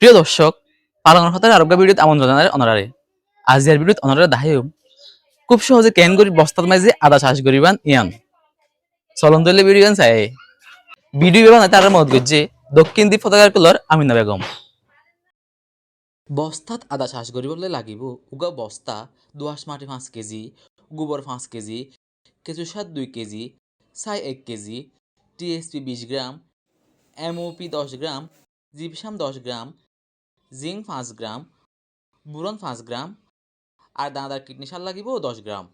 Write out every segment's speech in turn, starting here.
প্রিয় দর্শক, পালংর হতার আরোগ্য ভিডিওত আমন্ত্রণ জানাই অনারারে। আজিয়ার ভিডিওত অনারারে দাহাইও খুব সহজে কেন করি বস্তাত মাঝে আদা চাষ করিবান ইয়ান চলন দলে ভিডিও চাই ভিডিও বানাই তার মত গজ্জে দক্ষিণ দ্বীপ পতাকার কলর আমিনা বেগম বস্তাত আদা চাষ করিবলে লাগিব উগা বস্তা দোয়াশ মাটি 5 কেজি, গোবর 5 কেজি, কেঁচু সার 2 কেজি, ছাই 1 কেজি, টিএসপি 20 গ্রাম, এমওপি 10 গ্রাম, জিপসাম 10 গ্রাম, জিঙ্ক 5 গ্রাম, বুরন 5 গ্রাম আর দানাদার কিডনি সার লাগিব 10 গ্রাম।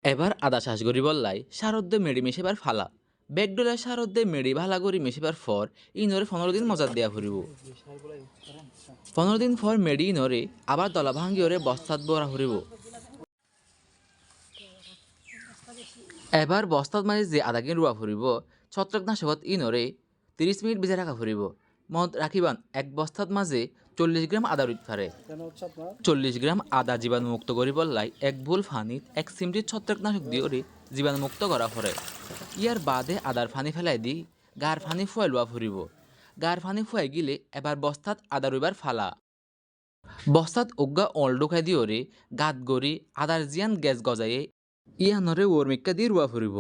এবার আদা চাষ করি বললাই সারদ্দে মেড়ি মিশিবার ফালা বেগডোলা সারদ্দে মেড়ি ভালা করি মিশিবার ফর ইনরে 15 দিন মজার দেয়া ফুরিব। 15 দিন পর মেড়ি ইনরে আবার দলা ভাঙ্গি ওরে বস্তাত বরা ফুরিব। এবার বস্তাত মাঝে যে আদা কিন রুয়া ফুরিব ছত্রাকনাশকত ইনরে 30 মিনিট ভিজে রাখা ফুরিব। মদ রাখিবান এক বস্তাত মাঝে 40 গ্রাম আদা রুইত ফারে। 40 গ্রাম আদা জীবাণুমুক্ত করি বললাই এক বুল ফানিত 1 চিমটি ছত্রাকনাশক দিয়ে ওরে জীবাণুমুক্ত করা ফরে। ইয়ার বাদে আদার ফানি ফেলাই দি গার ফানি ফুয়াই লোয়া ফুরিব। গার ফানি ফুয়াই গিলে এবার বস্তাত আদা রুইবার ফালা। বস্তাত উগ্গা অল ঢুকাই দিয়ে ওরে গাত গড়ি আদার জিয়ান গ্যাস গজায়ে ইয়ানরে ওরমিক্কা দিয়ে রুয়া ফুরিব।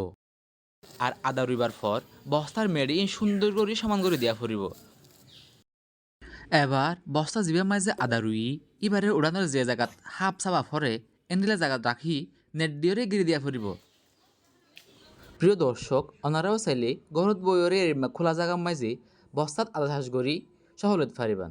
আর আদা রুইবার পর বস্তার মেড়ি সুন্দর করে সমান করে দিয়া ফুরিব। এবার বস্তা জিবার মাঝে আদা রুই এবারে উড়ানোর যে জায়গাত হাফ চাবা ফরে এন্ডিলে জায়গাত রাখি নেট দিয়রে গিরি দিয়া ফুরিব। প্রিয় দর্শক, অনারাও চাইলে ঘরত বইরে খোলা জায়গার মাঝে বস্তাত আদা চাষ করি সহলত ফারিবান।